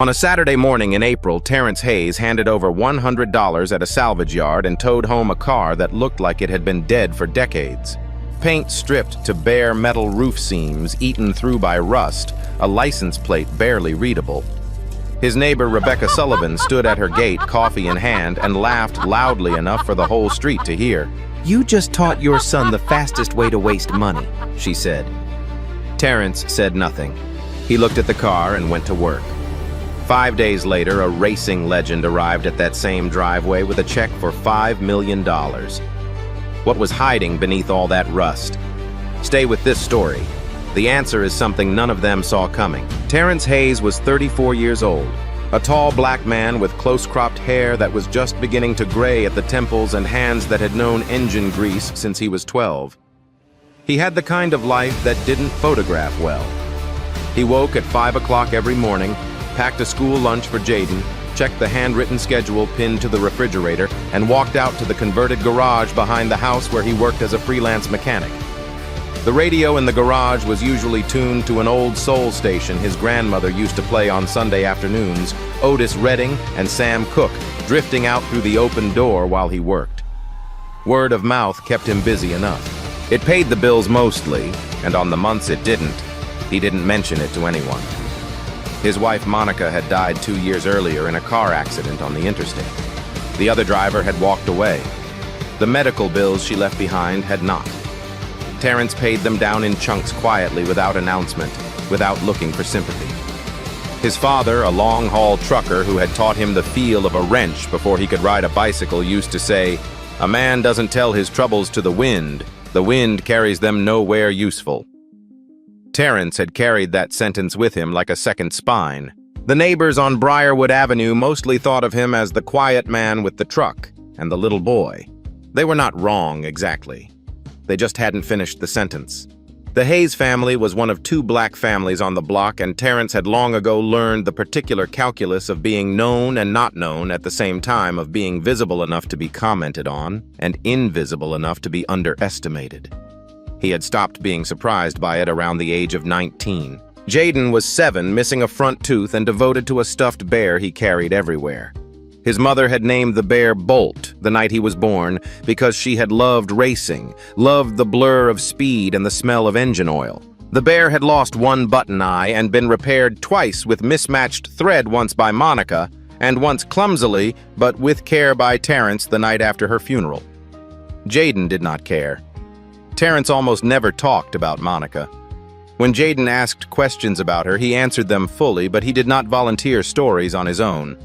On a Saturday morning in April, Terrence Hayes handed over $100 at a salvage yard and towed home a car that looked like it had been dead for decades. Paint stripped to bare metal roof seams, eaten through by rust, a license plate barely readable. His neighbor Rebecca Sullivan stood at her gate, coffee in hand, and laughed loudly enough for the whole street to hear. "You just taught your son the fastest way to waste money," she said. Terrence said nothing. He looked at the car and went to work. 5 days later, a racing legend arrived at that same driveway with a check for $5 million. What was hiding beneath all that rust? Stay with this story. The answer is something none of them saw coming. Terrence Hayes was 34 years old, a tall black man with close-cropped hair that was just beginning to gray at the temples and hands that had known engine grease since he was 12. He had the kind of life that didn't photograph well. He woke at 5 o'clock every morning, packed a school lunch for Jaden, checked the handwritten schedule pinned to the refrigerator, and walked out to the converted garage behind the house where he worked as a freelance mechanic. The radio in the garage was usually tuned to an old soul station his grandmother used to play on Sunday afternoons, Otis Redding and Sam Cooke drifting out through the open door while he worked. Word of mouth kept him busy enough. It paid the bills mostly, and on the months it didn't, he didn't mention it to anyone. His wife Monica had died 2 years earlier in a car accident on the interstate. The other driver had walked away. The medical bills she left behind had not. Terrence paid them down in chunks quietly without announcement, without looking for sympathy. His father, a long-haul trucker who had taught him the feel of a wrench before he could ride a bicycle, used to say, "A man doesn't tell his troubles to the wind carries them nowhere useful." Terrence had carried that sentence with him like a second spine. The neighbors on Briarwood Avenue mostly thought of him as the quiet man with the truck and the little boy. They were not wrong, exactly. They just hadn't finished the sentence. The Hayes family was one of 2 black families on the block, and Terrence had long ago learned the particular calculus of being known and not known at the same time, of being visible enough to be commented on and invisible enough to be underestimated. He had stopped being surprised by it around the age of 19. Jaden was 7, missing a front tooth and devoted to a stuffed bear he carried everywhere. His mother had named the bear Bolt the night he was born because she had loved racing, loved the blur of speed and the smell of engine oil. The bear had lost one button eye and been repaired twice with mismatched thread, once by Monica and once clumsily but with care by Terrence the night after her funeral. Jaden did not care. Terrence almost never talked about Monica. When Jaden asked questions about her, he answered them fully, but he did not volunteer stories on his own.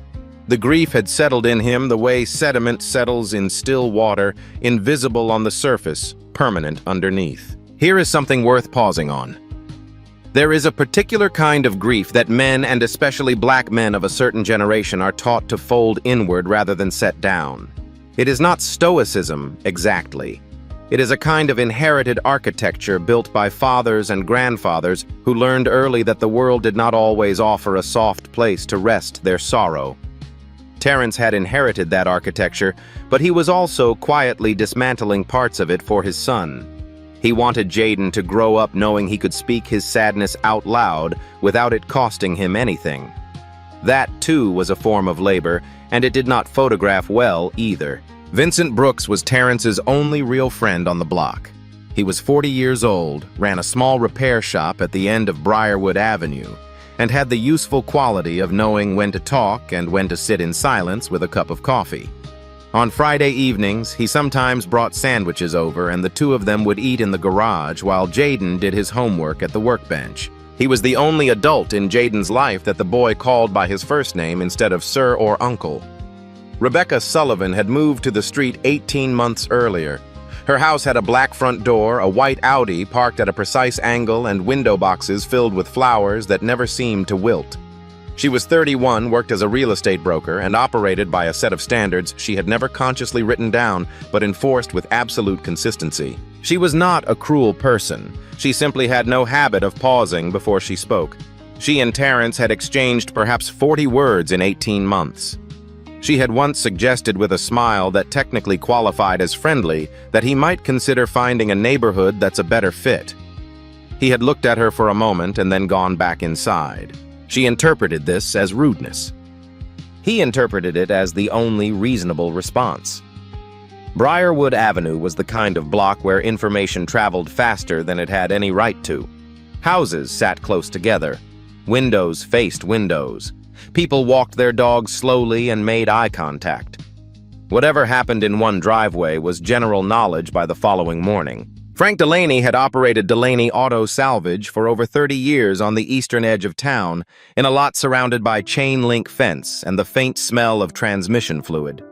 The grief had settled in him the way sediment settles in still water, invisible on the surface, permanent underneath. Here is something worth pausing on. There is a particular kind of grief that men, and especially black men of a certain generation, are taught to fold inward rather than set down. It is not stoicism, exactly. It is a kind of inherited architecture built by fathers and grandfathers who learned early that the world did not always offer a soft place to rest their sorrow. Terrence had inherited that architecture, but he was also quietly dismantling parts of it for his son. He wanted Jaden to grow up knowing he could speak his sadness out loud without it costing him anything. That, too, was a form of labor, and it did not photograph well either. Vincent Brooks was Terrence's only real friend on the block. He was 40 years old, ran a small repair shop at the end of Briarwood Avenue, and had the useful quality of knowing when to talk and when to sit in silence with a cup of coffee. On Friday evenings, he sometimes brought sandwiches over, and the 2 of them would eat in the garage while Jaden did his homework at the workbench. He was the only adult in Jaden's life that the boy called by his first name instead of sir or uncle. Rebecca Sullivan had moved to the street 18 months earlier. Her house had a black front door, a white Audi parked at a precise angle, and window boxes filled with flowers that never seemed to wilt. She was 31, worked as a real estate broker, and operated by a set of standards she had never consciously written down, but enforced with absolute consistency. She was not a cruel person. She simply had no habit of pausing before she spoke. She and Terrence had exchanged perhaps 40 words in 18 months. She had once suggested with a smile that technically qualified as friendly that he might consider finding a neighborhood that's a better fit. He had looked at her for a moment and then gone back inside. She interpreted this as rudeness. He interpreted it as the only reasonable response. Briarwood Avenue was the kind of block where information traveled faster than it had any right to. Houses sat close together. Windows faced windows. People walked their dogs slowly and made eye contact. Whatever happened in one driveway was general knowledge by the following morning. Frank Delaney had operated Delaney Auto Salvage for over 30 years on the eastern edge of town, in a lot surrounded by chain-link fence and the faint smell of transmission fluid.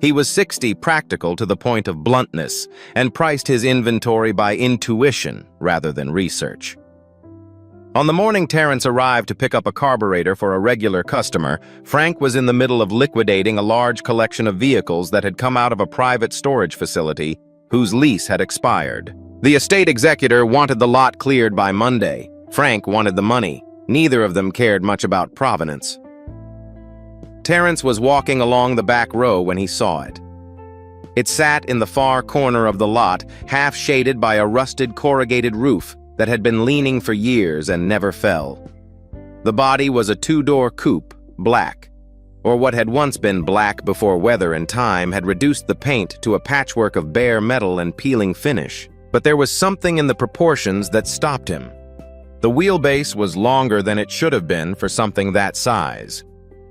He was 60, practical to the point of bluntness, and priced his inventory by intuition rather than research. On the morning Terrence arrived to pick up a carburetor for a regular customer, Frank was in the middle of liquidating a large collection of vehicles that had come out of a private storage facility whose lease had expired. The estate executor wanted the lot cleared by Monday. Frank wanted the money. Neither of them cared much about provenance. Terrence was walking along the back row when he saw it. It sat in the far corner of the lot, half shaded by a rusted corrugated roof that had been leaning for years and never fell. The body was a two-door coupe, black, or what had once been black before weather and time had reduced the paint to a patchwork of bare metal and peeling finish. But there was something in the proportions that stopped him. The wheelbase was longer than it should have been for something that size.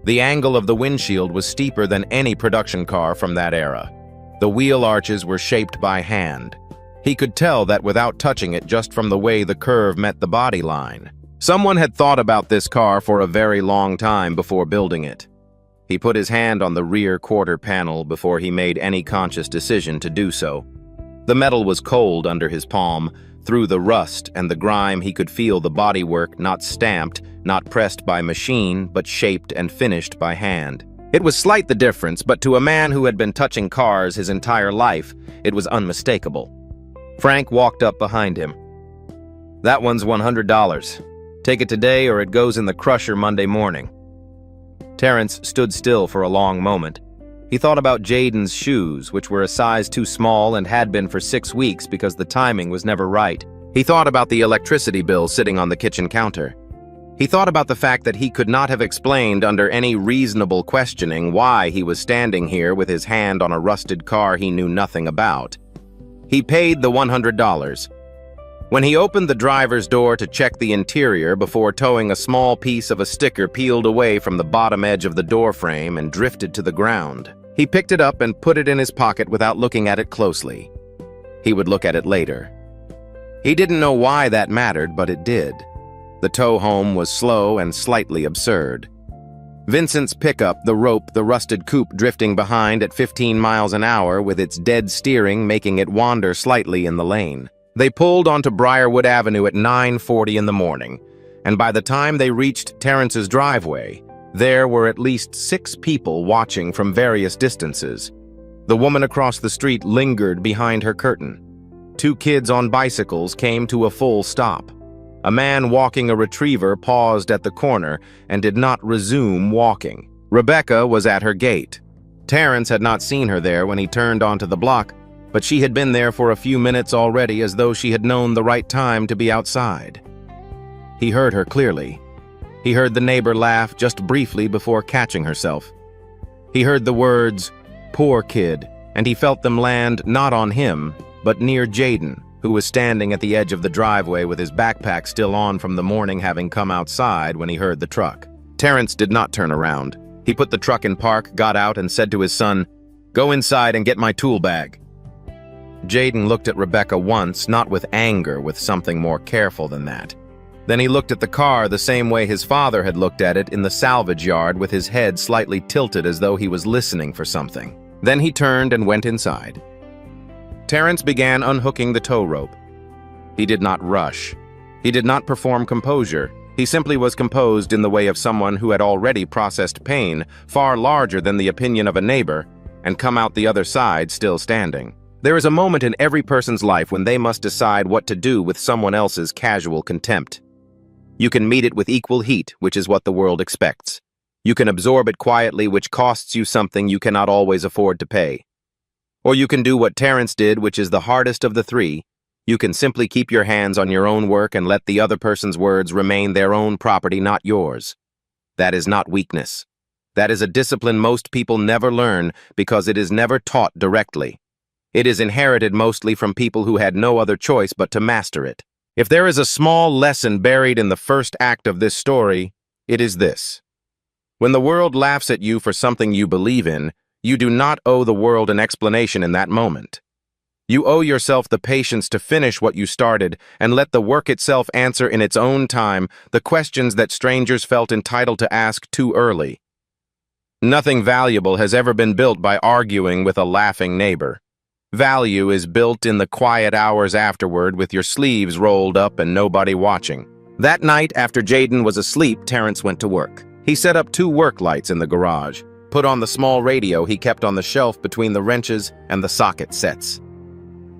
The angle of the windshield was steeper than any production car from that era. The wheel arches were shaped by hand. He could tell that without touching it just from the way the curve met the body line. Someone had thought about this car for a very long time before building it. He put his hand on the rear quarter panel before he made any conscious decision to do so. The metal was cold under his palm. Through the rust and the grime he could feel the bodywork not stamped, not pressed by machine, but shaped and finished by hand. It was slight the difference, but to a man who had been touching cars his entire life, it was unmistakable. Frank walked up behind him. "That one's $100. Take it today or it goes in the crusher Monday morning." Terrence stood still for a long moment. He thought about Jaden's shoes, which were a size too small and had been for 6 weeks because the timing was never right. He thought about the electricity bill sitting on the kitchen counter. He thought about the fact that he could not have explained under any reasonable questioning why he was standing here with his hand on a rusted car he knew nothing about. He paid the $100. When he opened the driver's door to check the interior before towing, a small piece of a sticker peeled away from the bottom edge of the door frame and drifted to the ground. He picked it up and put it in his pocket without looking at it closely. He would look at it later. He didn't know why that mattered, but it did. The tow home was slow and slightly absurd. Vincent's pickup, the rope, the rusted coupe drifting behind at 15 miles an hour with its dead steering making it wander slightly in the lane. They pulled onto Briarwood Avenue at 9:40 in the morning, and by the time they reached Terrence's driveway, there were at least 6 people watching from various distances. The woman across the street lingered behind her curtain. 2 kids on bicycles came to a full stop. A man walking a retriever paused at the corner and did not resume walking. Rebecca was at her gate. Terrence had not seen her there when he turned onto the block, but she had been there for a few minutes already, as though she had known the right time to be outside. He heard her clearly. He heard the neighbor laugh just briefly before catching herself. He heard the words, "poor kid," and he felt them land not on him, but near Jaden, who was standing at the edge of the driveway with his backpack still on from the morning, having come outside when he heard the truck. Terrence did not turn around. He put the truck in park, got out, and said to his son, "Go inside and get my tool bag." Jaden looked at Rebecca once, not with anger, with something more careful than that. Then he looked at the car the same way his father had looked at it in the salvage yard, with his head slightly tilted as though he was listening for something. Then he turned and went inside. Terrence began unhooking the tow rope. He did not rush. He did not perform composure. He simply was composed in the way of someone who had already processed pain, far larger than the opinion of a neighbor, and come out the other side still standing. There is a moment in every person's life when they must decide what to do with someone else's casual contempt. You can meet it with equal heat, which is what the world expects. You can absorb it quietly, which costs you something you cannot always afford to pay. Or you can do what Terrence did, which is the hardest of the 3. You can simply keep your hands on your own work and let the other person's words remain their own property, not yours. That is not weakness. That is a discipline most people never learn because it is never taught directly. It is inherited mostly from people who had no other choice but to master it. If there is a small lesson buried in the first act of this story, it is this. When the world laughs at you for something you believe in, you do not owe the world an explanation in that moment. You owe yourself the patience to finish what you started and let the work itself answer in its own time the questions that strangers felt entitled to ask too early. Nothing valuable has ever been built by arguing with a laughing neighbor. Value is built in the quiet hours afterward with your sleeves rolled up and nobody watching. That night, after Jaden was asleep, Terrence went to work. He set up 2 work lights in the garage, put on the small radio he kept on the shelf between the wrenches and the socket sets.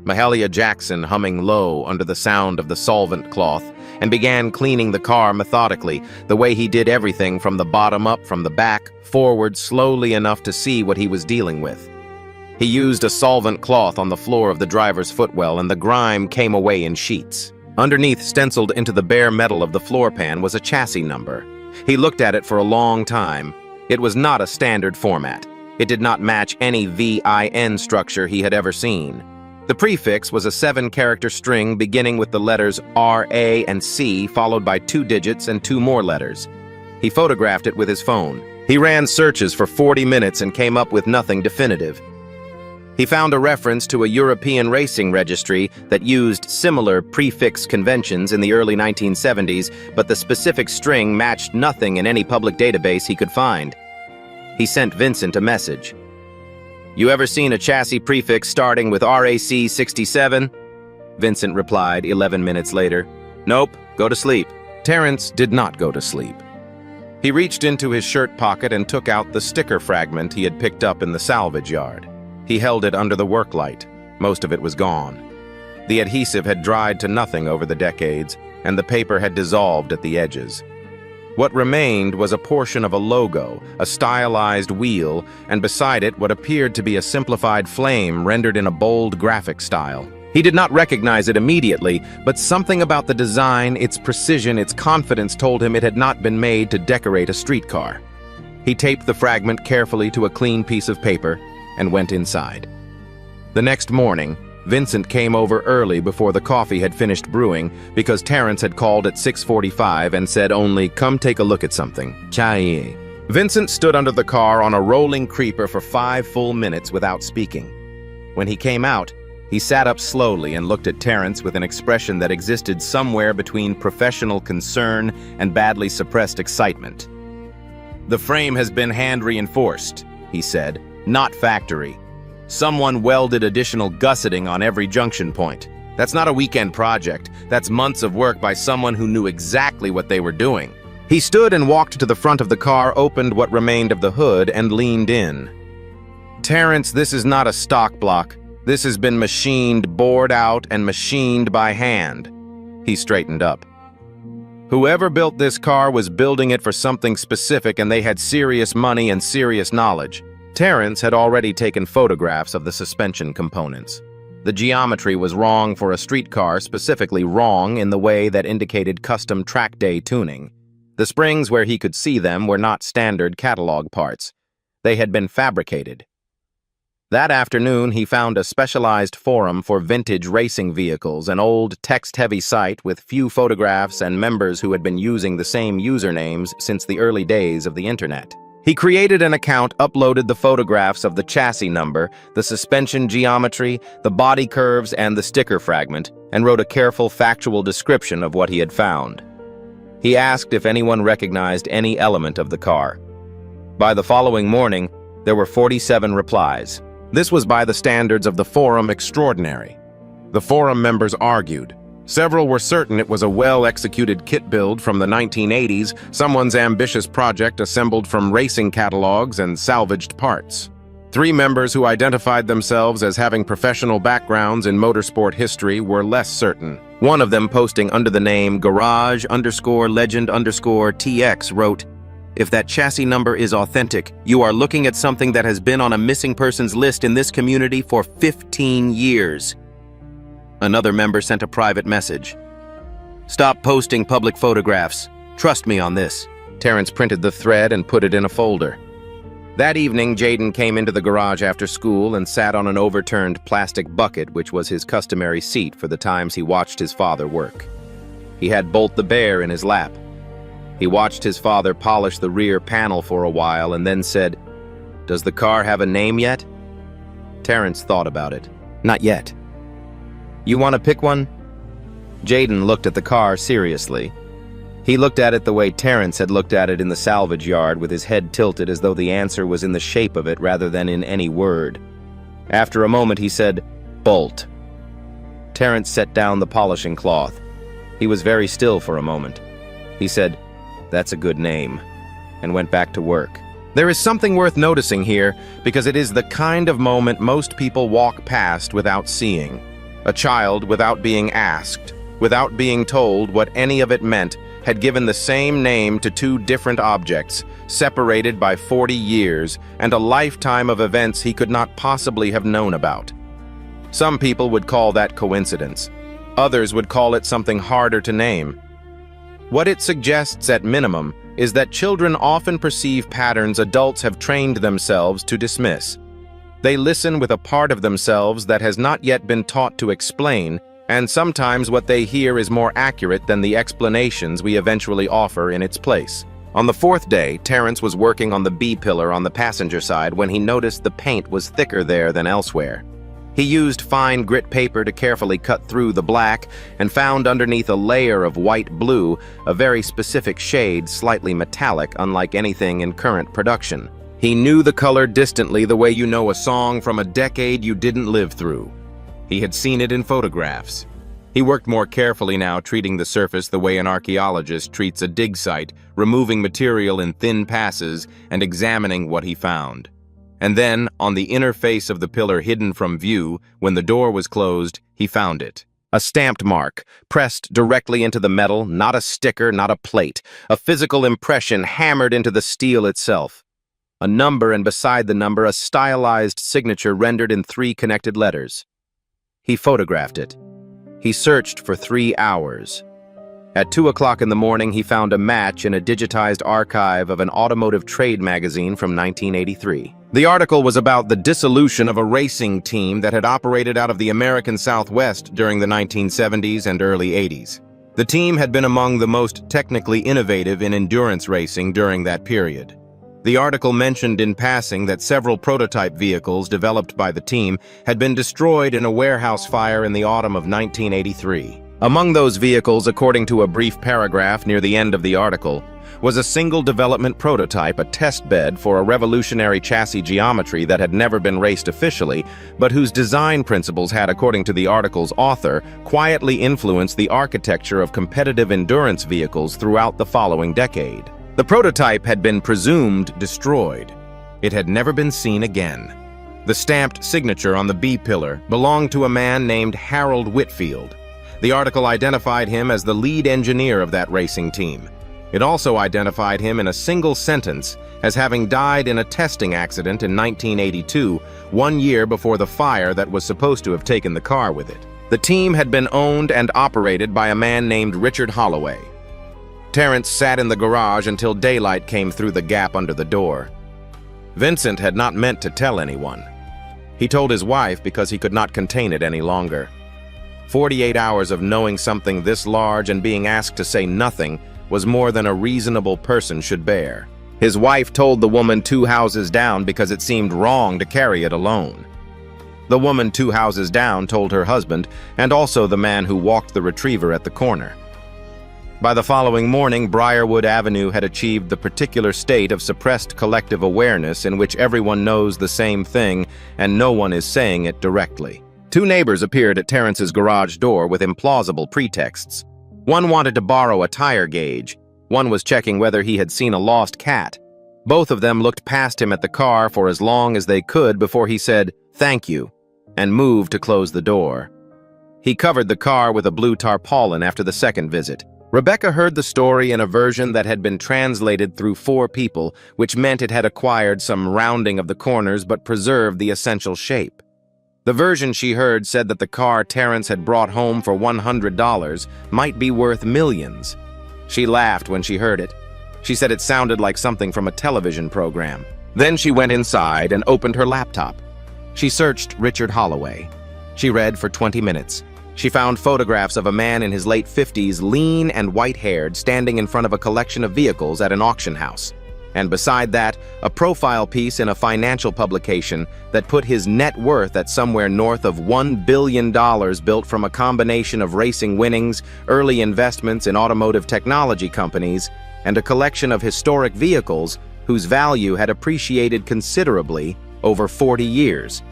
Mahalia Jackson humming low under the sound of the solvent cloth, and began cleaning the car methodically, the way he did everything from the bottom up, from the back, forward, slowly enough to see what he was dealing with. He used a solvent cloth on the floor of the driver's footwell, and the grime came away in sheets. Underneath, stenciled into the bare metal of the floor pan, was a chassis number. He looked at it for a long time. It was not a standard format. It did not match any VIN structure he had ever seen. The prefix was a 7-character string beginning with the letters R, A, and C, followed by 2 digits and 2 more letters. He photographed it with his phone. He ran searches for 40 minutes and came up with nothing definitive. He found a reference to a European racing registry that used similar prefix conventions in the early 1970s, but the specific string matched nothing in any public database he could find. He sent Vincent a message. "You ever seen a chassis prefix starting with RAC 67? Vincent replied 11 minutes later. "Nope, go to sleep." Terrence did not go to sleep. He reached into his shirt pocket and took out the sticker fragment he had picked up in the salvage yard. He held it under the work light. Most of it was gone. The adhesive had dried to nothing over the decades, and the paper had dissolved at the edges. What remained was a portion of a logo, a stylized wheel, and beside it what appeared to be a simplified flame rendered in a bold graphic style. He did not recognize it immediately, but something about the design, its precision, its confidence told him it had not been made to decorate a streetcar. He taped the fragment carefully to a clean piece of paper and went inside. The next morning, Vincent came over early before the coffee had finished brewing because Terrence had called at 6:45 and said only, "Come take a look at something. Chai." Vincent stood under the car on a rolling creeper for 5 full minutes without speaking. When he came out, he sat up slowly and looked at Terrence with an expression that existed somewhere between professional concern and badly suppressed excitement. "The frame has been hand-reinforced," he said, "not factory. Someone welded additional gusseting on every junction point. That's not a weekend project. That's months of work by someone who knew exactly what they were doing." He stood and walked to the front of the car, opened what remained of the hood, and leaned in. "Terrence, this is not a stock block. This has been machined, bored out, and machined by hand." He straightened up. "Whoever built this car was building it for something specific, and they had serious money and serious knowledge." Terrence had already taken photographs of the suspension components. The geometry was wrong for a streetcar, specifically wrong in the way that indicated custom track day tuning. The springs where he could see them were not standard catalog parts. They had been fabricated. That afternoon, he found a specialized forum for vintage racing vehicles, an old text-heavy site with few photographs and members who had been using the same usernames since the early days of the internet. He created an account, uploaded the photographs of the chassis number, the suspension geometry, the body curves, and the sticker fragment, and wrote a careful, factual description of what he had found. He asked if anyone recognized any element of the car. By the following morning, there were 47 replies. This was by the standards of the forum extraordinary. The forum members argued. Several were certain it was a well-executed kit build from the 1980s, someone's ambitious project assembled from racing catalogs and salvaged parts. 3 members who identified themselves as having professional backgrounds in motorsport history were less certain. One of them, posting under the name garage_legend_TX, wrote, "If that chassis number is authentic, you are looking at something that has been on a missing persons list in this community for 15 years. Another member sent a private message. "Stop posting public photographs. Trust me on this. Terrence printed the thread and put it in a folder. That evening, Jaden came into the garage after school and sat on an overturned plastic bucket, which was his customary seat for the times he watched his father work. He had Bolt the bear in his lap. He watched his father polish the rear panel for a while and then said, "Does the car have a name yet?" Terrence thought about it. Not yet. "You want to pick one?" Jaden looked at the car seriously. He looked at it the way Terrence had looked at it in the salvage yard, with his head tilted as though the answer was in the shape of it rather than in any word. After a moment, he said, "Bolt." Terrence set down the polishing cloth. He was very still for a moment. He said, "That's a good name," and went back to work. There is something worth noticing here, because it is the kind of moment most people walk past without seeing. A child, without being asked, without being told what any of it meant, had given the same name to two different objects, separated by 40 years and a lifetime of events he could not possibly have known about. Some people would call that coincidence. Others would call it something harder to name. What it suggests at minimum is that children often perceive patterns adults have trained themselves to dismiss. They listen with a part of themselves that has not yet been taught to explain, and sometimes what they hear is more accurate than the explanations we eventually offer in its place. On the fourth day, Terrence was working on the B-pillar on the passenger side when he noticed the paint was thicker there than elsewhere. He used fine grit paper to carefully cut through the black and found underneath a layer of white-blue a very specific shade, slightly metallic, unlike anything in current production. He knew the color distantly the way you know a song from a decade you didn't live through. He had seen it in photographs. He worked more carefully now, treating the surface the way an archaeologist treats a dig site, removing material in thin passes and examining what he found. And then, on the inner face of the pillar hidden from view, when the door was closed, he found it. A stamped mark, pressed directly into the metal, not a sticker, not a plate. A physical impression hammered into the steel itself. A number, and beside the number, a stylized signature rendered in 3 connected letters. He photographed it. He searched for 3 hours. At 2 o'clock in the morning, he found a match in a digitized archive of an automotive trade magazine from 1983. The article was about the dissolution of a racing team that had operated out of the American Southwest during the 1970s and early 80s. The team had been among the most technically innovative in endurance racing during that period. The article mentioned in passing that several prototype vehicles developed by the team had been destroyed in a warehouse fire in the autumn of 1983. Among those vehicles, according to a brief paragraph near the end of the article, was a single development prototype, a test bed for a revolutionary chassis geometry that had never been raced officially, but whose design principles had, according to the article's author, quietly influenced the architecture of competitive endurance vehicles throughout the following decade. The prototype had been presumed destroyed. It had never been seen again. The stamped signature on the B-pillar belonged to a man named Harold Whitfield. The article identified him as the lead engineer of that racing team. It also identified him in a single sentence as having died in a testing accident in 1982, 1 year before the fire that was supposed to have taken the car with it. The team had been owned and operated by a man named Richard Holloway. Terrence sat in the garage until daylight came through the gap under the door. Vincent had not meant to tell anyone. He told his wife because he could not contain it any longer. 48 hours of knowing something this large and being asked to say nothing was more than a reasonable person should bear. His wife told the woman 2 houses down because it seemed wrong to carry it alone. The woman 2 houses down told her husband, and also the man who walked the retriever at the corner. By the following morning, Briarwood Avenue had achieved the particular state of suppressed collective awareness in which everyone knows the same thing and no one is saying it directly. 2 neighbors appeared at Terrence's garage door with implausible pretexts. One wanted to borrow a tire gauge. One was checking whether he had seen a lost cat. Both of them looked past him at the car for as long as they could before he said, "Thank you," and moved to close the door. He covered the car with a blue tarpaulin after the second visit. Rebecca heard the story in a version that had been translated through 4 people, which meant it had acquired some rounding of the corners but preserved the essential shape. The version she heard said that the car Terrence had brought home for $100 might be worth millions. She laughed when she heard it. She said it sounded like something from a television program. Then she went inside and opened her laptop. She searched Richard Holloway. She read for 20 minutes. She found photographs of a man in his late 50s, lean and white-haired, standing in front of a collection of vehicles at an auction house. And beside that, a profile piece in a financial publication that put his net worth at somewhere north of $1 billion, built from a combination of racing winnings, early investments in automotive technology companies, and a collection of historic vehicles whose value had appreciated considerably over 40 years.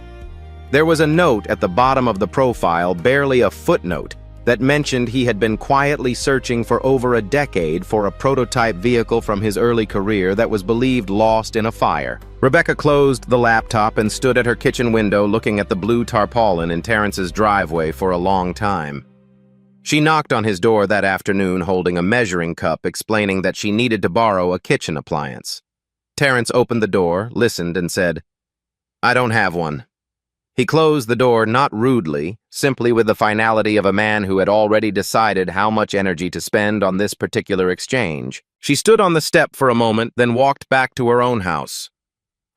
There was a note at the bottom of the profile, barely a footnote, that mentioned he had been quietly searching for over a decade for a prototype vehicle from his early career that was believed lost in a fire. Rebecca closed the laptop and stood at her kitchen window looking at the blue tarpaulin in Terrence's driveway for a long time. She knocked on his door that afternoon holding a measuring cup, explaining that she needed to borrow a kitchen appliance. Terrence opened the door, listened, and said, "I don't have one." He closed the door not rudely, simply with the finality of a man who had already decided how much energy to spend on this particular exchange. She stood on the step for a moment, then walked back to her own house.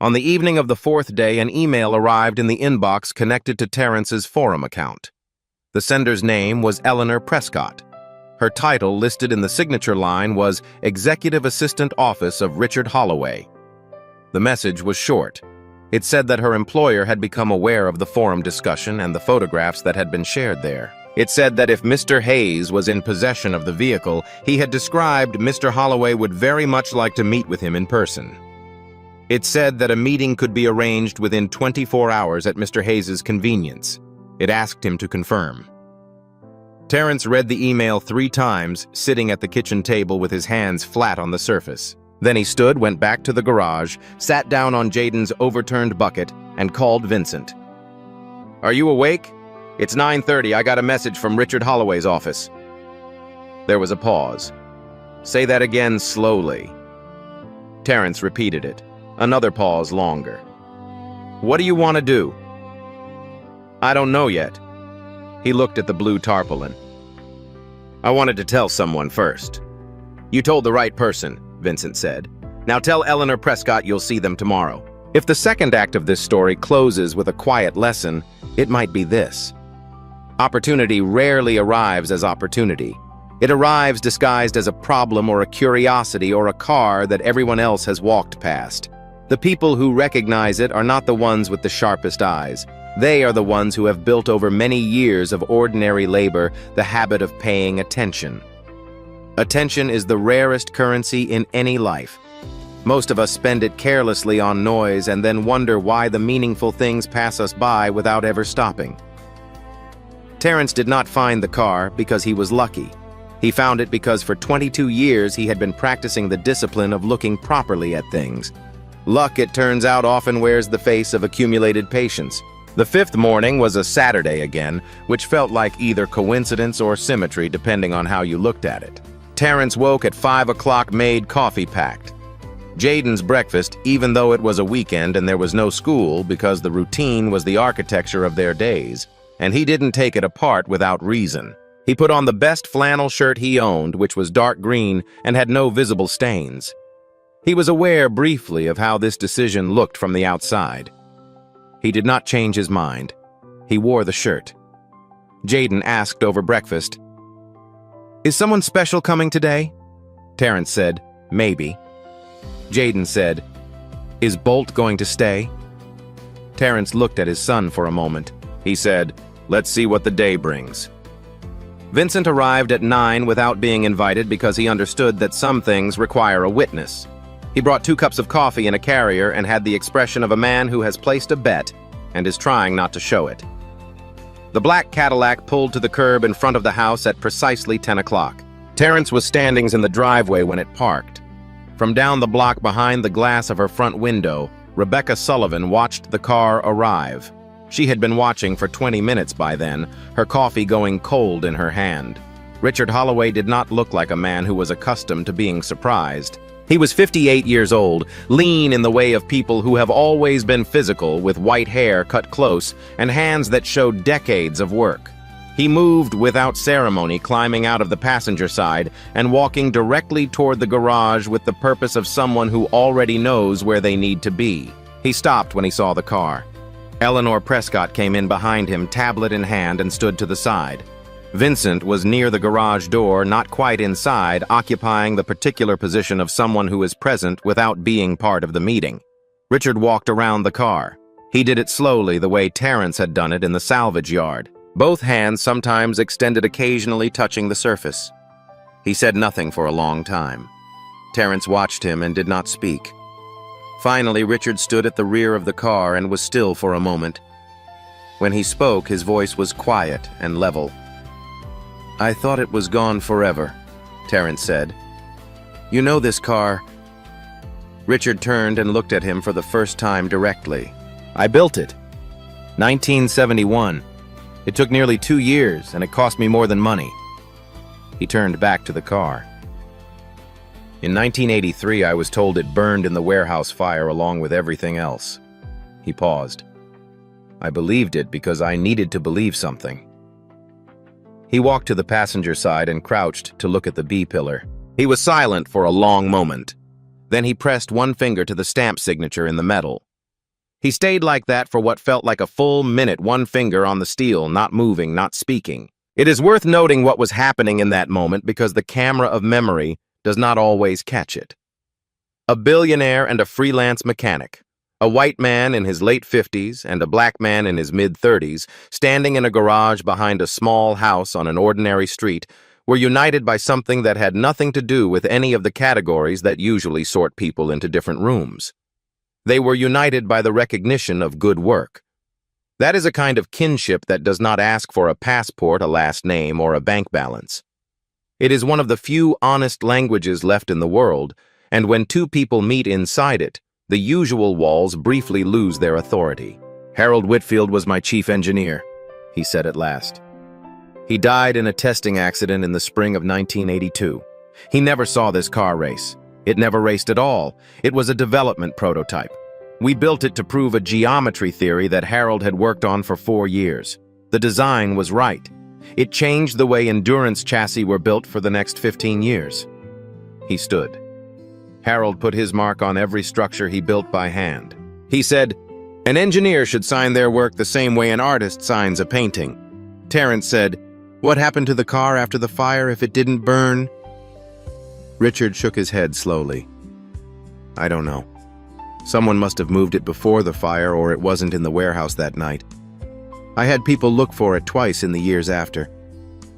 On the evening of the fourth day, an email arrived in the inbox connected to Terrence's forum account. The sender's name was Eleanor Prescott. Her title listed in the signature line was Executive Assistant Office of Richard Holloway. The message was short. It said that her employer had become aware of the forum discussion and the photographs that had been shared there. It said that if Mr. Hayes was in possession of the vehicle, he had described Mr. Holloway would very much like to meet with him in person. It said that a meeting could be arranged within 24 hours at Mr. Hayes's convenience. It asked him to confirm. Terrence read the email 3 times, sitting at the kitchen table with his hands flat on the surface. Then he stood, went back to the garage, sat down on Jaden's overturned bucket, and called Vincent. "Are you awake? It's 9:30. I got a message from Richard Holloway's office." There was a pause. "Say that again slowly." Terrence repeated it. Another pause longer. "What do you want to do?" "I don't know yet." He looked at the blue tarpaulin. "I wanted to tell someone first." "You told the right person," Vincent said. "Now tell Eleanor Prescott you'll see them tomorrow." If the second act of this story closes with a quiet lesson, it might be this. Opportunity rarely arrives as opportunity. It arrives disguised as a problem or a curiosity or a car that everyone else has walked past. The people who recognize it are not the ones with the sharpest eyes. They are the ones who have built over many years of ordinary labor the habit of paying attention. Attention is the rarest currency in any life. Most of us spend it carelessly on noise and then wonder why the meaningful things pass us by without ever stopping. Terrence did not find the car because he was lucky. He found it because for 22 years he had been practicing the discipline of looking properly at things. Luck, it turns out, often wears the face of accumulated patience. The 5th morning was a Saturday again, which felt like either coincidence or symmetry depending on how you looked at it. Terrence woke at 5 o'clock, made coffee packed. Jaden's breakfast, even though it was a weekend and there was no school because the routine was the architecture of their days, and he didn't take it apart without reason. He put on the best flannel shirt he owned, which was dark green and had no visible stains. He was aware briefly of how this decision looked from the outside. He did not change his mind. He wore the shirt. Jaden asked over breakfast, "Is someone special coming today?" Terrence said, "Maybe." Jaden said, "Is Bolt going to stay?" Terrence looked at his son for a moment. He said, "Let's see what the day brings." Vincent arrived at 9 without being invited because he understood that some things require a witness. He brought 2 cups of coffee in a carrier and had the expression of a man who has placed a bet and is trying not to show it. The black Cadillac pulled to the curb in front of the house at precisely 10 o'clock. Terrence was standing in the driveway when it parked. From down the block behind the glass of her front window, Rebecca Sullivan watched the car arrive. She had been watching for 20 minutes by then, her coffee going cold in her hand. Richard Holloway did not look like a man who was accustomed to being surprised. He was 58 years old, lean in the way of people who have always been physical, with white hair cut close and hands that showed decades of work. He moved without ceremony, climbing out of the passenger side and walking directly toward the garage with the purpose of someone who already knows where they need to be. He stopped when he saw the car. Eleanor Prescott came in behind him, tablet in hand, and stood to the side. Vincent was near the garage door, not quite inside, occupying the particular position of someone who is present without being part of the meeting. Richard walked around the car. He did it slowly, the way Terrence had done it in the salvage yard, both hands sometimes extended, occasionally touching the surface. He said nothing for a long time. Terrence watched him and did not speak. Finally, Richard stood at the rear of the car and was still for a moment. When he spoke, his voice was quiet and level. "I thought it was gone forever," Terrence said. "You know this car?" Richard turned and looked at him for the first time directly. "I built it. 1971. It took nearly 2 years, and it cost me more than money." He turned back to the car. "In 1983, I was told it burned in the warehouse fire along with everything else." He paused. "I believed it because I needed to believe something." He walked to the passenger side and crouched to look at the B-pillar. He was silent for a long moment. Then he pressed one finger to the stamp signature in the metal. He stayed like that for what felt like a full minute, one finger on the steel, not moving, not speaking. It is worth noting what was happening in that moment because the camera of memory does not always catch it. A billionaire and a freelance mechanic, a white man in his late 50s and a black man in his mid-30s, standing in a garage behind a small house on an ordinary street, were united by something that had nothing to do with any of the categories that usually sort people into different rooms. They were united by the recognition of good work. That is a kind of kinship that does not ask for a passport, a last name, or a bank balance. It is one of the few honest languages left in the world, and when two people meet inside it, the usual walls briefly lose their authority. "Harold Whitfield was my chief engineer," he said at last. "He died in a testing accident in the spring of 1982. He never saw this car race. It never raced at all. It was a development prototype. We built it to prove a geometry theory that Harold had worked on for 4 years. The design was right. It changed the way endurance chassis were built for the next 15 years. He stood. Harold put his mark on every structure he built by hand. He said, "An engineer should sign their work the same way an artist signs a painting." Terrence said, "What happened to the car after the fire if it didn't burn?" Richard shook his head slowly. "I don't know. Someone must have moved it before the fire, or it wasn't in the warehouse that night. I had people look for it twice in the years after.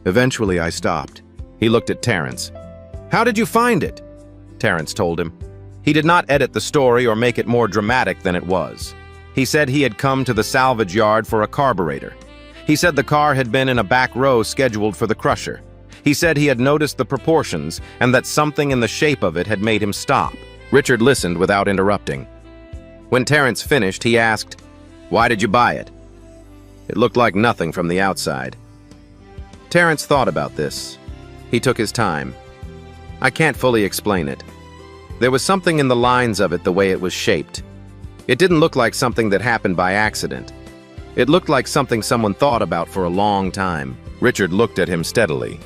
Eventually, I stopped." He looked at Terrence. "How did you find it?" Terrence told him. He did not edit the story or make it more dramatic than it was. He said he had come to the salvage yard for a carburetor. He said the car had been in a back row scheduled for the crusher. He said he had noticed the proportions and that something in the shape of it had made him stop. Richard listened without interrupting. When Terrence finished, he asked, "Why did you buy it?" It looked like nothing from the outside. Terrence thought about this. He took his time. "I can't fully explain it. There was something in the lines of it, the way it was shaped. It didn't look like something that happened by accident. It looked like something someone thought about for a long time." Richard looked at him steadily.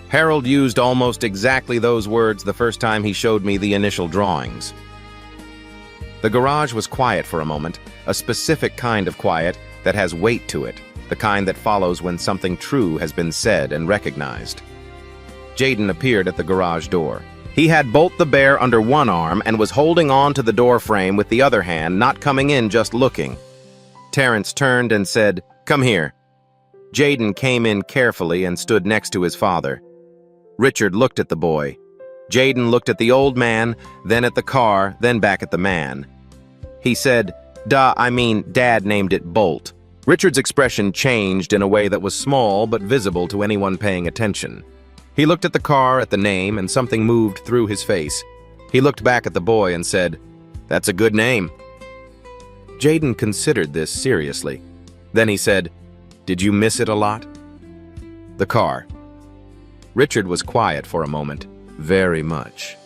"Harold used almost exactly those words the first time he showed me the initial drawings." The garage was quiet for a moment, a specific kind of quiet that has weight to it, the kind that follows when something true has been said and recognized. Jaden appeared at the garage door. He had Bolt the bear under one arm and was holding on to the door frame with the other hand, not coming in, just looking. Terrence turned and said, "Come here." Jaden came in carefully and stood next to his father. Richard looked at the boy. Jaden looked at the old man, then at the car, then back at the man. He said, Dad named it Bolt." Richard's expression changed in a way that was small but visible to anyone paying attention. He looked at the car, at the name, and something moved through his face. He looked back at the boy and said, "That's a good name." Jaden considered this seriously. Then he said, "Did you miss it a lot?" "The car." Richard was quiet for a moment. "Very much.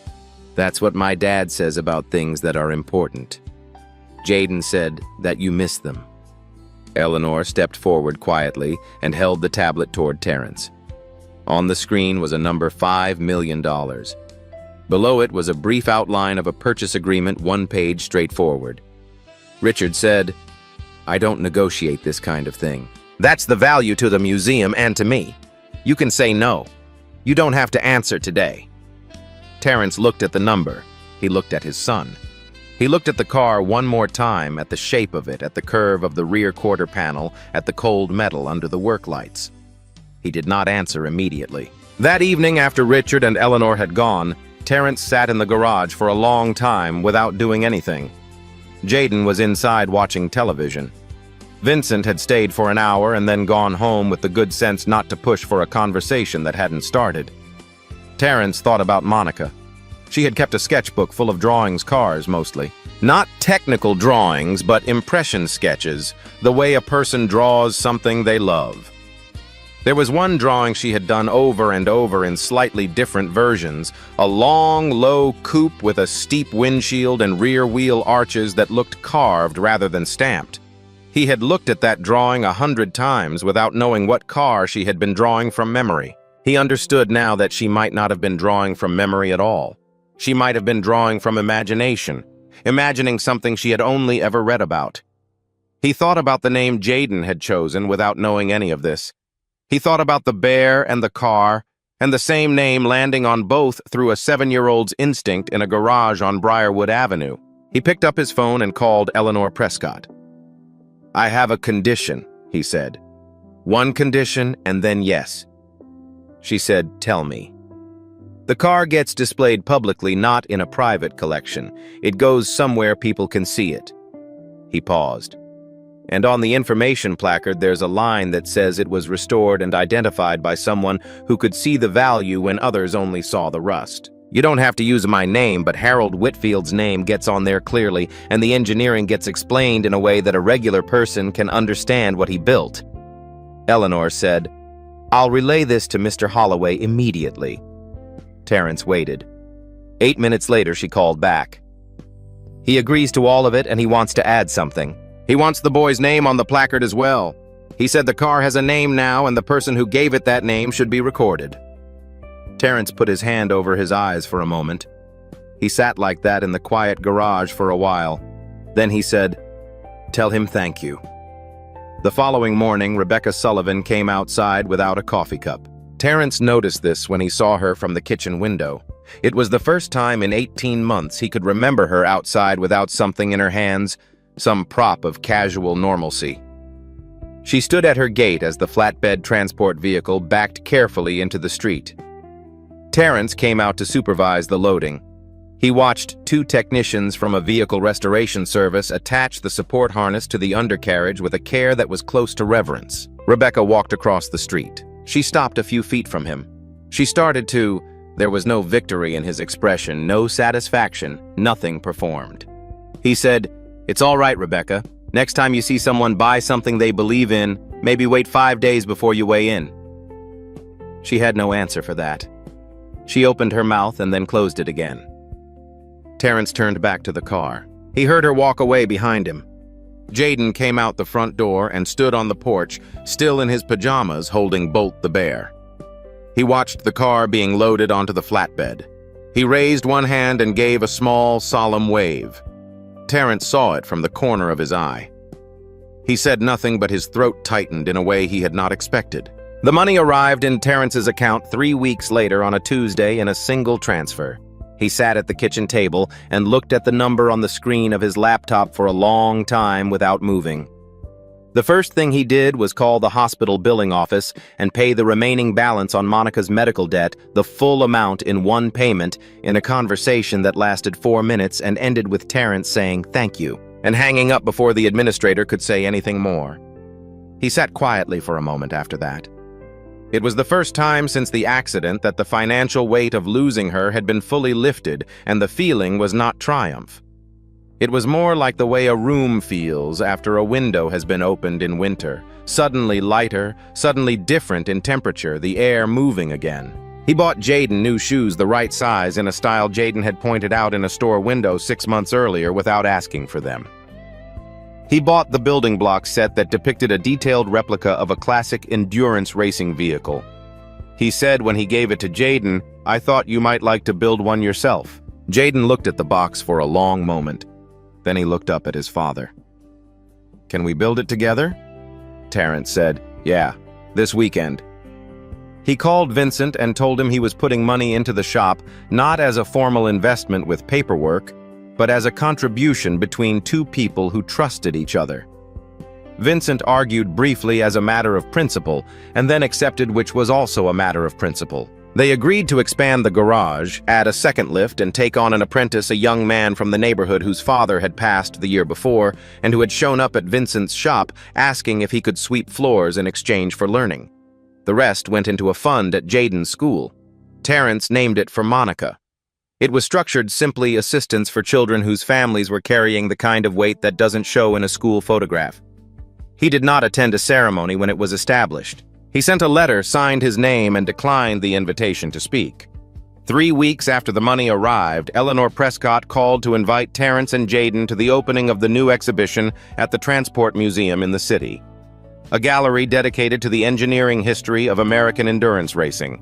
That's what my dad says about things that are important." Jaden said that you miss them. Eleanor stepped forward quietly and held the tablet toward Terrence. On the screen was a number $5 million. Below it was a brief outline of a purchase agreement, one page straightforward. Richard said, "I don't negotiate this kind of thing. That's the value to the museum and to me. You can say no. You don't have to answer today." Terrence looked at the number. He looked at his son. He looked at the car one more time, at the shape of it, at the curve of the rear quarter panel, at the cold metal under the work lights. He did not answer immediately. That evening, after Richard and Eleanor had gone, Terrence sat in the garage for a long time without doing anything. Jaden was inside watching television. Vincent had stayed for an hour and then gone home with the good sense not to push for a conversation that hadn't started. Terrence thought about Monica. She had kept a sketchbook full of drawings, cars mostly. Not technical drawings, but impression sketches, the way a person draws something they love. There was one drawing she had done over and over in slightly different versions, a long, low coupe with a steep windshield and rear wheel arches that looked carved rather than stamped. He had looked at that drawing 100 times without knowing what car she had been drawing from memory. He understood now that she might not have been drawing from memory at all. She might have been drawing from imagination, imagining something she had only ever read about. He thought about the name Jaden had chosen without knowing any of this. He thought about the bear and the car, and the same name landing on both through a 7-year-old's instinct in a garage on Briarwood Avenue. He picked up his phone and called Eleanor Prescott. "I have a condition," he said. "One condition and then yes." She said, "Tell me." "The car gets displayed publicly, not in a private collection. It goes somewhere people can see it." He paused. "And on the information placard there's a line that says it was restored and identified by someone who could see the value when others only saw the rust. You don't have to use my name, but Harold Whitfield's name gets on there clearly, and the engineering gets explained in a way that a regular person can understand what he built." Eleanor said, "I'll relay this to Mr. Holloway immediately." Terrence waited. 8 minutes later, she called back. "He agrees to all of it, and he wants to add something. He wants the boy's name on the placard as well. He said the car has a name now, and the person who gave it that name should be recorded." Terrence put his hand over his eyes for a moment. He sat like that in the quiet garage for a while. Then he said, "Tell him thank you." The following morning, Rebecca Sullivan came outside without a coffee cup. Terrence noticed this when he saw her from the kitchen window. It was the first time in 18 months he could remember her outside without something in her hands, some prop of casual normalcy. She stood at her gate as the flatbed transport vehicle backed carefully into the street. Terrence came out to supervise the loading. He watched 2 technicians from a vehicle restoration service attach the support harness to the undercarriage with a care that was close to reverence. Rebecca walked across the street. She stopped a few feet from him. She started to. There was no victory in his expression, no satisfaction, nothing performed. He said, "It's all right, Rebecca. Next time you see someone buy something they believe in, maybe wait 5 days before you weigh in." She had no answer for that. She opened her mouth and then closed it again. Terrence turned back to the car. He heard her walk away behind him. Jaden came out the front door and stood on the porch, still in his pajamas, holding Bolt the bear. He watched the car being loaded onto the flatbed. He raised one hand and gave a small, solemn wave. Terrence saw it from the corner of his eye. He said nothing, but his throat tightened in a way he had not expected. The money arrived in Terrence's account 3 weeks later on a Tuesday in a single transfer. He sat at the kitchen table and looked at the number on the screen of his laptop for a long time without moving. The first thing he did was call the hospital billing office and pay the remaining balance on Monica's medical debt, the full amount in one payment, in a conversation that lasted 4 minutes and ended with Terrence saying thank you, and hanging up before the administrator could say anything more. He sat quietly for a moment after that. It was the first time since the accident that the financial weight of losing her had been fully lifted, and the feeling was not triumph. It was more like the way a room feels after a window has been opened in winter, suddenly lighter, suddenly different in temperature, the air moving again. He bought Jaden new shoes the right size in a style Jaden had pointed out in a store window 6 months earlier without asking for them. He bought the building block set that depicted a detailed replica of a classic endurance racing vehicle. He said when he gave it to Jaden, "I thought you might like to build one yourself." Jaden looked at the box for a long moment. Then he looked up at his father. "Can we build it together?" Terrence said, "Yeah, this weekend." He called Vincent and told him he was putting money into the shop not as a formal investment with paperwork, but as a contribution between two people who trusted each other. Vincent argued briefly as a matter of principle, and then accepted, which was also a matter of principle. They agreed to expand the garage, add a second lift, and take on an apprentice, a young man from the neighborhood whose father had passed the year before and who had shown up at Vincent's shop asking if he could sweep floors in exchange for learning. The rest went into a fund at Jaden's school. Terrence named it for Monica. It was structured simply assistance for children whose families were carrying the kind of weight that doesn't show in a school photograph. He did not attend a ceremony when it was established. He sent a letter, signed his name, and declined the invitation to speak. 3 weeks after the money arrived, Eleanor Prescott called to invite Terrence and Jaden to the opening of the new exhibition at the Transport Museum in the city, a gallery dedicated to the engineering history of American endurance racing.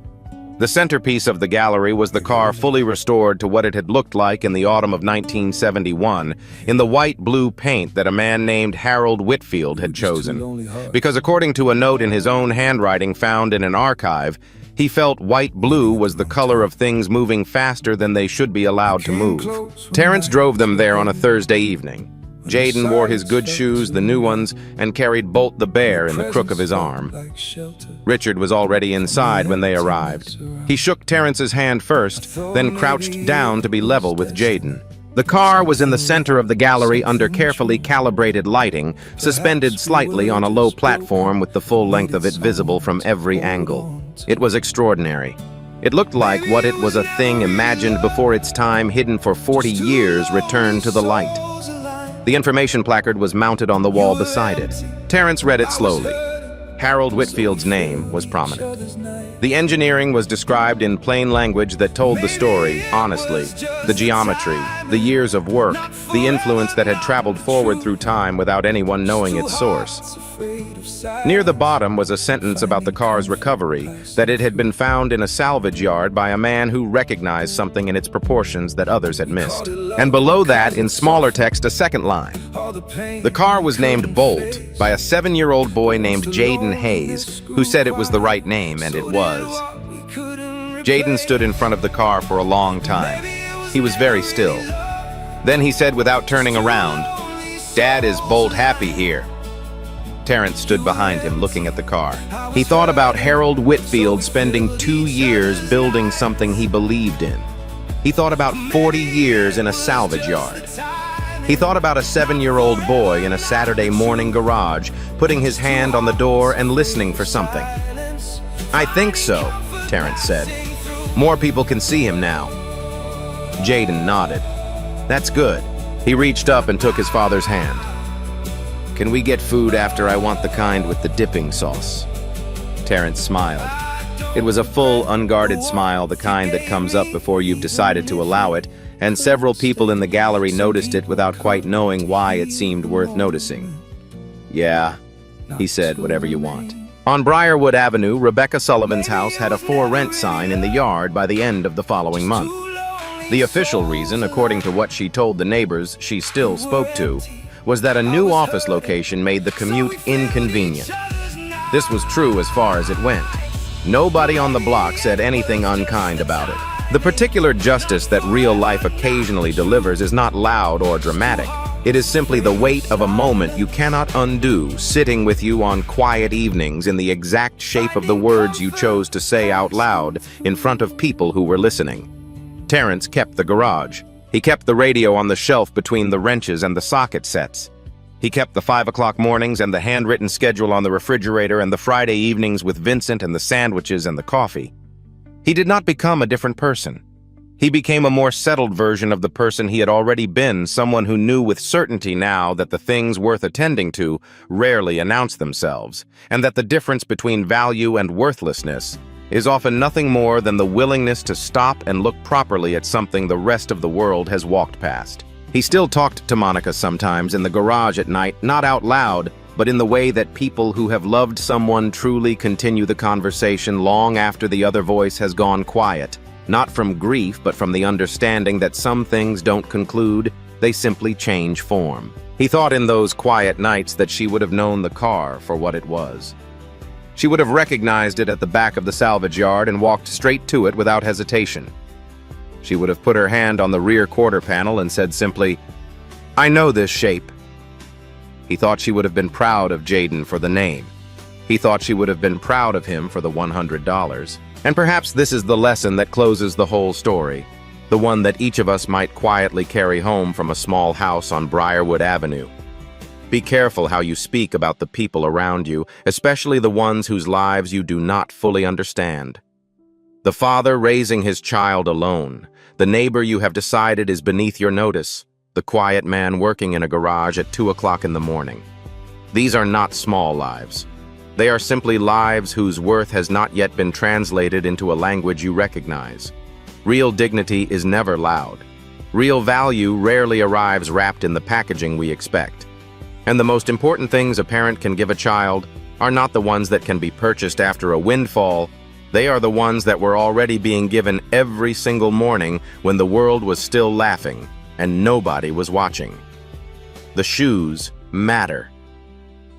The centerpiece of the gallery was the car fully restored to what it had looked like in the autumn of 1971, in the white-blue paint that a man named Harold Whitfield had chosen. Because according to a note in his own handwriting found in an archive, he felt white-blue was the color of things moving faster than they should be allowed to move. Terrence drove them there on a Thursday evening. Jaden wore his good shoes, the new ones, and carried Bolt the bear in the crook of his arm. Richard was already inside when they arrived. He shook Terrence's hand first, then crouched down to be level with Jaden. The car was in the center of the gallery under carefully calibrated lighting, suspended slightly on a low platform with the full length of it visible from every angle. It was extraordinary. It looked like what it was, a thing imagined before its time, hidden for 40 years, returned to the light. The information placard was mounted on the wall beside it. Terrence read it slowly. Harold Whitfield's name was prominent. The engineering was described in plain language that told the story, honestly. The geometry, the years of work, the influence that had traveled forward through time without anyone knowing its source. Near the bottom was a sentence about the car's recovery, that it had been found in a salvage yard by a man who recognized something in its proportions that others had missed. And below that, in smaller text, a second line. The car was named Bolt by a 7-year-old boy named Jaden Hayes, who said it was the right name, and it was. Jaden stood in front of the car for a long time. He was very still. Then he said without turning around, "Dad, is Bolt happy here?" Terrence stood behind him, looking at the car. He thought about Harold Whitfield spending 2 years building something he believed in. He thought about 40 years in a salvage yard. He thought about a 7-year-old boy in a Saturday morning garage, putting his hand on the door and listening for something. "I think so," Terrence said. "More people can see him now." Jaden nodded. "That's good." He reached up and took his father's hand. "Can we get food after? I want the kind with the dipping sauce." Terrence smiled. It was a full, unguarded smile, the kind that comes up before you've decided to allow it, and several people in the gallery noticed it without quite knowing why it seemed worth noticing. "Yeah," he said, "whatever you want." On Briarwood Avenue, Rebecca Sullivan's house had a for rent sign in the yard by the end of the following month. The official reason, according to what she told the neighbors she still spoke to, was that a new office location made the commute inconvenient. This was true as far as it went. Nobody on the block said anything unkind about it. The particular justice that real life occasionally delivers is not loud or dramatic. It is simply the weight of a moment you cannot undo, sitting with you on quiet evenings in the exact shape of the words you chose to say out loud in front of people who were listening. Terrence kept the garage. He kept the radio on the shelf between the wrenches and the socket sets. He kept the 5 o'clock mornings and the handwritten schedule on the refrigerator and the Friday evenings with Vincent and the sandwiches and the coffee. He did not become a different person. He became a more settled version of the person he had already been, someone who knew with certainty now that the things worth attending to rarely announce themselves, and that the difference between value and worthlessness is often nothing more than the willingness to stop and look properly at something the rest of the world has walked past. He still talked to Monica sometimes in the garage at night, not out loud, but in the way that people who have loved someone truly continue the conversation long after the other voice has gone quiet, not from grief, but from the understanding that some things don't conclude, they simply change form. He thought in those quiet nights that she would have known the car for what it was. She would have recognized it at the back of the salvage yard and walked straight to it without hesitation. She would have put her hand on the rear quarter panel and said simply, "I know this shape." He thought she would have been proud of Jaden for the name. He thought she would have been proud of him for the $100. And perhaps this is the lesson that closes the whole story, the one that each of us might quietly carry home from a small house on Briarwood Avenue. Be careful how you speak about the people around you, especially the ones whose lives you do not fully understand. The father raising his child alone, the neighbor you have decided is beneath your notice, the quiet man working in a garage at 2 o'clock in the morning. These are not small lives. They are simply lives whose worth has not yet been translated into a language you recognize. Real dignity is never loud. Real value rarely arrives wrapped in the packaging we expect. And the most important things a parent can give a child are not the ones that can be purchased after a windfall. They are the ones that were already being given every single morning when the world was still laughing and nobody was watching. The shoes matter.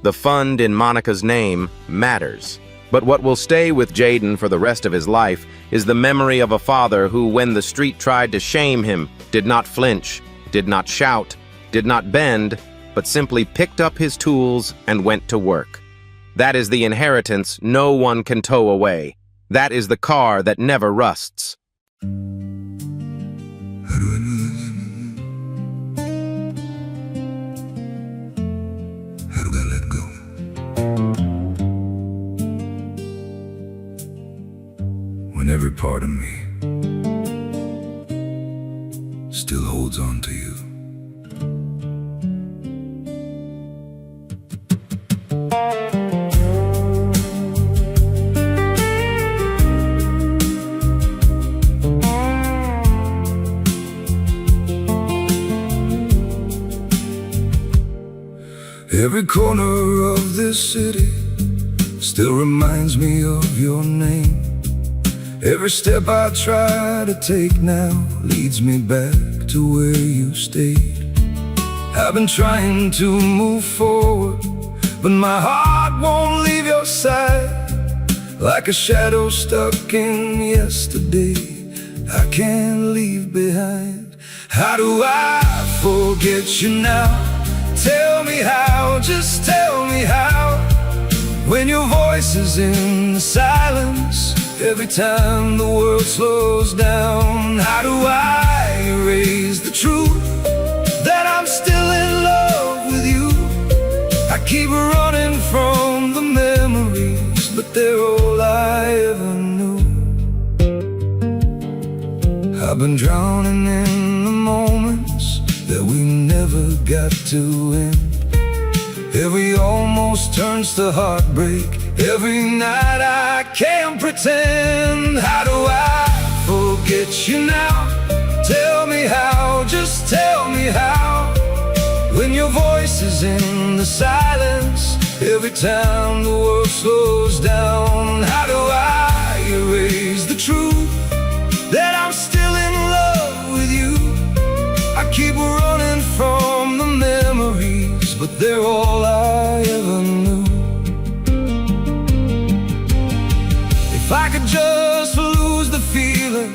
The fund in Monica's name matters. But what will stay with Jaden for the rest of his life is the memory of a father who, when the street tried to shame him, did not flinch, did not shout, did not bend, but simply picked up his tools and went to work. That is the inheritance no one can tow away. That is the car that never rusts. How do I let go? When every part of me still holds on to you. Every corner of this city still reminds me of your name. Every step I try to take now leads me back to where you stayed. I've been trying to move forward, but my heart won't leave your side. Like a shadow stuck in yesterday, I can't leave behind. How do I forget you now? Tell me how, just tell me how. When your voice is in the silence, every time the world slows down. How do I erase the truth that I'm still in love with you? I keep running from the memories, but they're all I ever knew. I've been drowning in the moments that we never got to end. Every almost turns to heartbreak. Every night I can't pretend. How do I forget you now? Tell me how, just tell me how. When your voice is in the silence, every time the world slows down. How do I erase the truth that I'm still in love with you? I keep running from the memories, but they're all I ever knew. If I could just lose the feeling,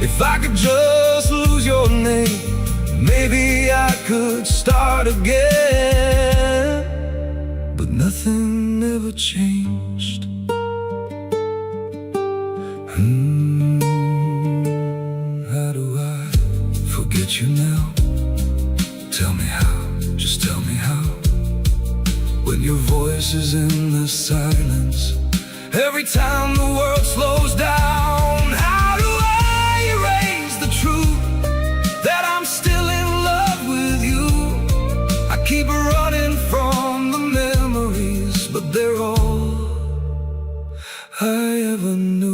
if I could just lose your name, maybe I could start again. But nothing ever changed. How do I forget you now? Tell me how, just tell me how. When your voice is in the silence, every time the world slows down. How do I erase the truth that I'm still in love with you? I keep running from the memories, but they're all I ever knew.